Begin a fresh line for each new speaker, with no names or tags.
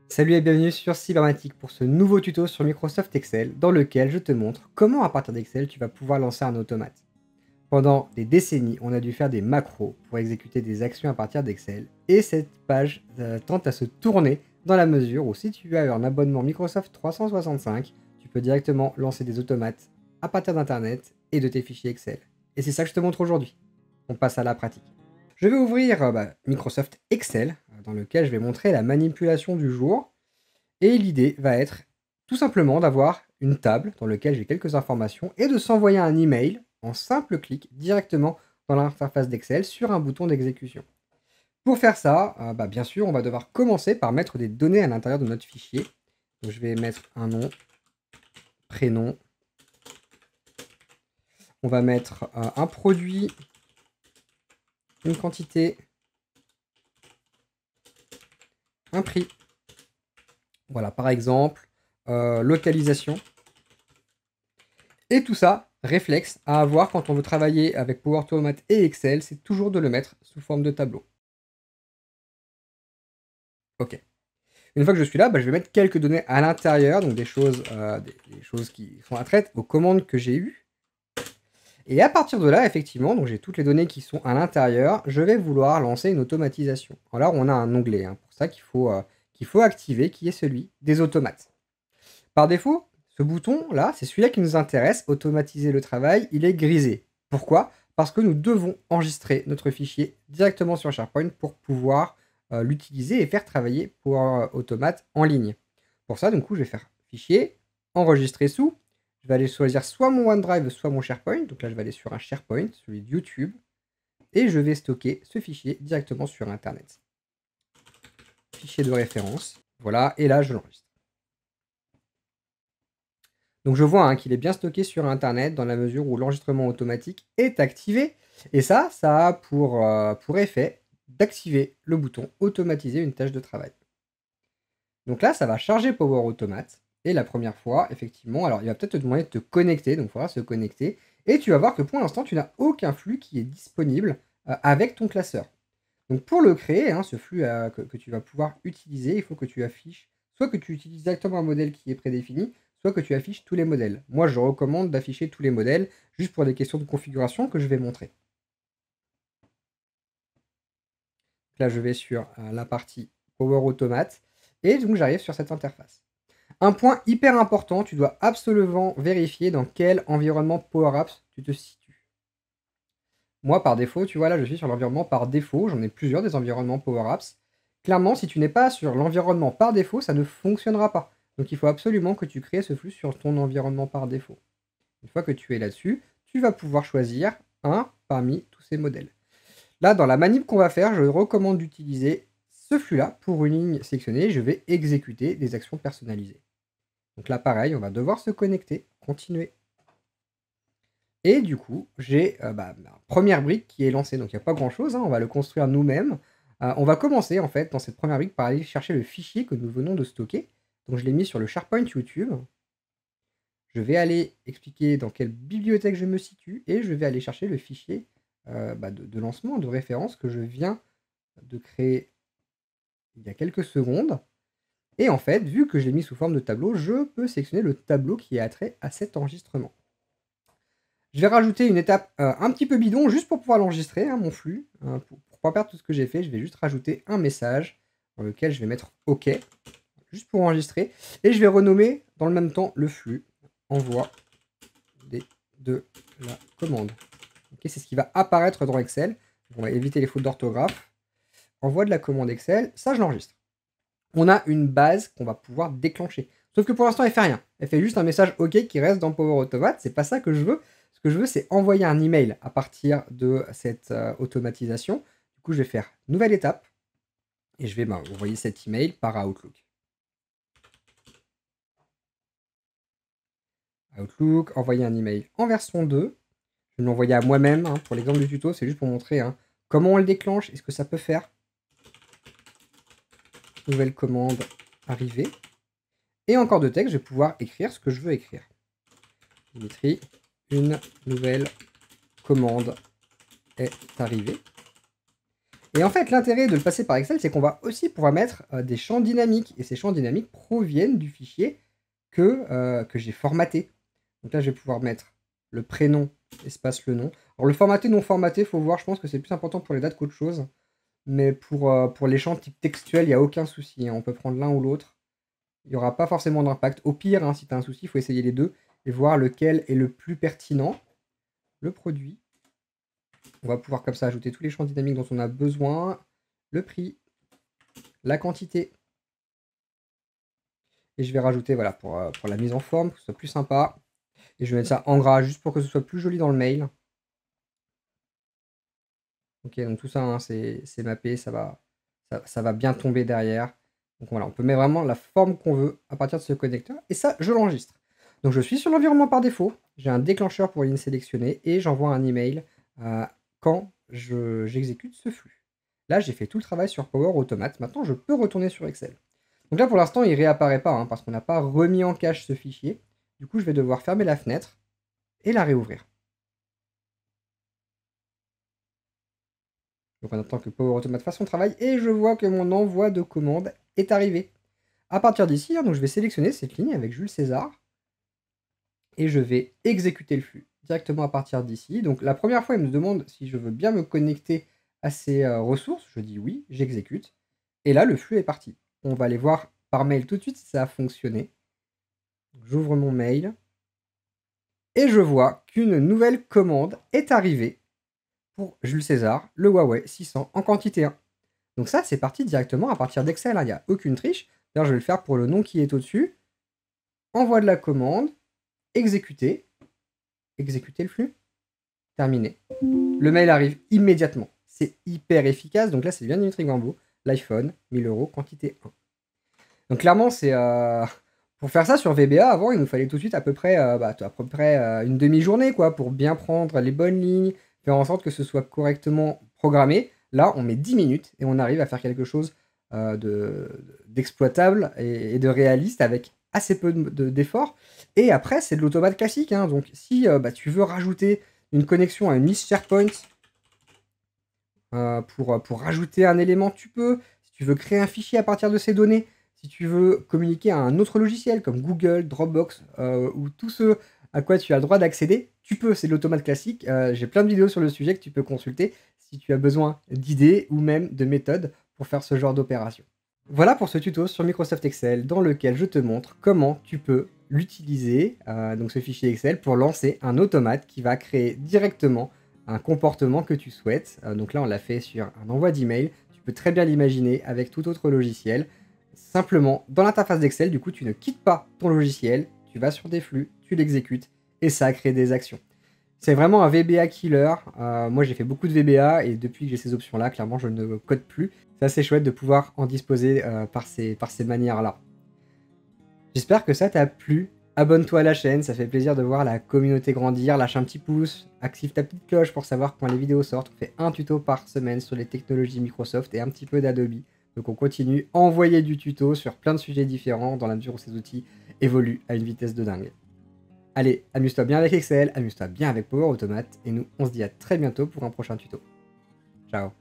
Salut et bienvenue sur Cybermatic pour ce nouveau tuto sur Microsoft Excel dans lequel je te montre comment à partir d'Excel tu vas pouvoir lancer un automate. Pendant des décennies, on a dû faire des macros pour exécuter des actions à partir d'Excel et cette page tente à se tourner dans la mesure où si tu as un abonnement Microsoft 365, tu peux directement lancer des automates à partir d'Internet et de tes fichiers Excel. Et c'est ça que je te montre aujourd'hui. On passe à la pratique. Je vais ouvrir Microsoft Excel, dans lequel je vais montrer la manipulation du jour. Et l'idée va être tout simplement d'avoir une table dans laquelle j'ai quelques informations et de s'envoyer un email en simple clic directement dans l'interface d'Excel sur un bouton d'exécution. Pour faire ça, bien sûr, on va devoir commencer par mettre des données à l'intérieur de notre fichier. Donc, je vais mettre un nom, prénom. On va mettre un produit, une quantité, un prix. Voilà, par exemple, localisation. Et tout ça, réflexe à avoir quand on veut travailler avec Power Automate et Excel, c'est toujours de le mettre sous forme de tableau. Ok. Une fois que je suis là, je vais mettre quelques données à l'intérieur, donc des choses qui sont attrait aux commandes que j'ai eues. Et à partir de là, effectivement, donc j'ai toutes les données qui sont à l'intérieur, je vais vouloir lancer une automatisation. Alors on a un onglet pour ça qu'il faut activer, qui est celui des automates. Par défaut, ce bouton-là, c'est celui-là qui nous intéresse, automatiser le travail, il est grisé. Pourquoi? Parce que nous devons enregistrer notre fichier directement sur SharePoint pour pouvoir l'utiliser et faire travailler Power Automate en ligne. Pour ça, du coup, je vais faire fichier, enregistrer sous. Je vais aller choisir soit mon OneDrive, soit mon SharePoint. Donc là, je vais aller sur un SharePoint, celui de YouTube. Et je vais stocker ce fichier directement sur Internet. Fichier de référence. Voilà, et là, je l'enregistre. Donc je vois qu'il est bien stocké sur Internet dans la mesure où l'enregistrement automatique est activé. Et ça a pour effet d'activer le bouton automatiser une tâche de travail. Donc là, ça va charger Power Automate. Et la première fois, effectivement, alors il va peut-être te demander de te connecter, donc il faudra se connecter. Et tu vas voir que pour l'instant, tu n'as aucun flux qui est disponible avec ton classeur. Donc pour le créer, ce flux que tu vas pouvoir utiliser, il faut que tu affiches, soit que tu utilises directement un modèle qui est prédéfini, soit que tu affiches tous les modèles. Moi, je recommande d'afficher tous les modèles, juste pour des questions de configuration que je vais montrer. Là, je vais sur la partie Power Automate, et donc j'arrive sur cette interface. Un point hyper important, tu dois absolument vérifier dans quel environnement Power Apps tu te situes. Moi, par défaut, tu vois, là, je suis sur l'environnement par défaut. J'en ai plusieurs des environnements Power Apps. Clairement, si tu n'es pas sur l'environnement par défaut, ça ne fonctionnera pas. Donc, il faut absolument que tu crées ce flux sur ton environnement par défaut. Une fois que tu es là-dessus, tu vas pouvoir choisir un parmi tous ces modèles. Là, dans la manip qu'on va faire, je recommande d'utiliser ce flux-là pour une ligne sélectionnée. Je vais exécuter des actions personnalisées. Donc là, pareil, on va devoir se connecter, continuer. Et du coup, j'ai ma première brique qui est lancée. Donc il n'y a pas grand-chose, on va le construire nous-mêmes. On va commencer en fait dans cette première brique par aller chercher le fichier que nous venons de stocker. Donc je l'ai mis sur le SharePoint YouTube. Je vais aller expliquer dans quelle bibliothèque je me situe et je vais aller chercher le fichier de lancement, de référence que je viens de créer il y a quelques secondes. Et en fait, vu que je l'ai mis sous forme de tableau, je peux sélectionner le tableau qui est attrait à cet enregistrement. Je vais rajouter une étape un petit peu bidon, juste pour pouvoir l'enregistrer, mon flux. Pour ne pas perdre tout ce que j'ai fait, je vais juste rajouter un message dans lequel je vais mettre OK, juste pour enregistrer. Et je vais renommer dans le même temps le flux envoi de la commande. Okay, c'est ce qui va apparaître dans Excel. On va éviter les fautes d'orthographe. Envoi de la commande Excel, ça je l'enregistre. On a une base qu'on va pouvoir déclencher. Sauf que pour l'instant, elle fait rien. Elle fait juste un message OK qui reste dans Power Automate. C'est pas ça que je veux. Ce que je veux, c'est envoyer un email à partir de cette automatisation. Du coup, je vais faire nouvelle étape et je vais envoyer cet email par Outlook. Outlook, envoyer un email en version 2. Je vais l'envoyer à moi-même. Pour l'exemple du tuto, c'est juste pour montrer comment on le déclenche et ce que ça peut faire. Nouvelle commande arrivée. Et encore de texte, je vais pouvoir écrire ce que je veux écrire. Dimitri, une nouvelle commande est arrivée. Et en fait, l'intérêt de le passer par Excel, c'est qu'on va aussi pouvoir mettre des champs dynamiques. Et ces champs dynamiques proviennent du fichier que j'ai formaté. Donc là, je vais pouvoir mettre le prénom, espace le nom. Alors le formaté, non formaté, il faut voir, je pense que c'est plus important pour les dates qu'autre chose. Mais pour les champs type textuel, il n'y a aucun souci, hein. On peut prendre l'un ou l'autre. Il n'y aura pas forcément d'impact. Au pire, hein, si tu as un souci, il faut essayer les deux et voir lequel est le plus pertinent. Le produit. On va pouvoir comme ça ajouter tous les champs dynamiques dont on a besoin. Le prix, la quantité. Et je vais rajouter, voilà, pour la mise en forme, pour que ce soit plus sympa. Et je vais mettre ça en gras, juste pour que ce soit plus joli dans le mail. Ok, donc tout ça, hein, c'est mappé, ça va bien tomber derrière. Donc voilà, on peut mettre vraiment la forme qu'on veut à partir de ce connecteur. Et ça, je l'enregistre. Donc je suis sur l'environnement par défaut. J'ai un déclencheur pour une sélectionner et j'envoie un email quand j'exécute ce flux. Là, j'ai fait tout le travail sur Power Automate. Maintenant, je peux retourner sur Excel. Donc là, pour l'instant, il ne réapparaît pas, hein, parce qu'on n'a pas remis en cache ce fichier. Du coup, je vais devoir fermer la fenêtre et la réouvrir. Donc on attend que Power Automate fasse son travail et je vois que mon envoi de commande est arrivé. À partir d'ici, hein, donc je vais sélectionner cette ligne avec Jules César et je vais exécuter le flux directement à partir d'ici. Donc la première fois, il me demande si je veux bien me connecter à ces ressources. Je dis oui, j'exécute. Et là, le flux est parti. On va aller voir par mail tout de suite si ça a fonctionné. J'ouvre mon mail et je vois qu'une nouvelle commande est arrivée pour Jules César, le Huawei 600 en quantité 1. Donc ça, c'est parti directement à partir d'Excel, hein. Il n'y a aucune triche. D'ailleurs, je vais le faire pour le nom qui est au-dessus. Envoi de la commande, exécuter, exécuter le flux, terminé. Le mail arrive immédiatement. C'est hyper efficace. Donc là, c'est bien Dimitri Gambo, l'iPhone, 1000 €, quantité 1. Donc clairement, c'est pour faire ça sur VBA, avant, il nous fallait tout de suite à peu près une demi-journée, quoi, pour bien prendre les bonnes lignes, faire en sorte que ce soit correctement programmé. Là, on met 10 minutes et on arrive à faire quelque chose d'exploitable et de réaliste avec assez peu d'efforts. Et après, c'est de l'automate classique, hein. Donc si tu veux rajouter une connexion à une liste SharePoint pour rajouter un élément, tu peux. Si tu veux créer un fichier à partir de ces données, si tu veux communiquer à un autre logiciel comme Google, Dropbox ou tout ce à quoi tu as le droit d'accéder, tu peux, c'est de l'automate classique. J'ai plein de vidéos sur le sujet que tu peux consulter si tu as besoin d'idées ou même de méthodes pour faire ce genre d'opération. Voilà pour ce tuto sur Microsoft Excel dans lequel je te montre comment tu peux l'utiliser, donc ce fichier Excel, pour lancer un automate qui va créer directement un comportement que tu souhaites. Donc là, on l'a fait sur un envoi d'email. Tu peux très bien l'imaginer avec tout autre logiciel. Simplement, dans l'interface d'Excel, du coup, tu ne quittes pas ton logiciel, tu vas sur des flux, tu l'exécutes, et ça crée des actions. C'est vraiment un VBA killer. Moi, j'ai fait beaucoup de VBA, et depuis que j'ai ces options-là, clairement, je ne code plus. C'est assez chouette de pouvoir en disposer par ces manières-là. J'espère que ça t'a plu. Abonne-toi à la chaîne, ça fait plaisir de voir la communauté grandir. Lâche un petit pouce, active ta petite cloche pour savoir quand les vidéos sortent. On fait un tuto par semaine sur les technologies Microsoft et un petit peu d'Adobe. Donc on continue à envoyer du tuto sur plein de sujets différents dans la mesure où ces outils évoluent à une vitesse de dingue. Allez, amuse-toi bien avec Excel, amuse-toi bien avec Power Automate, et nous on se dit à très bientôt pour un prochain tuto. Ciao.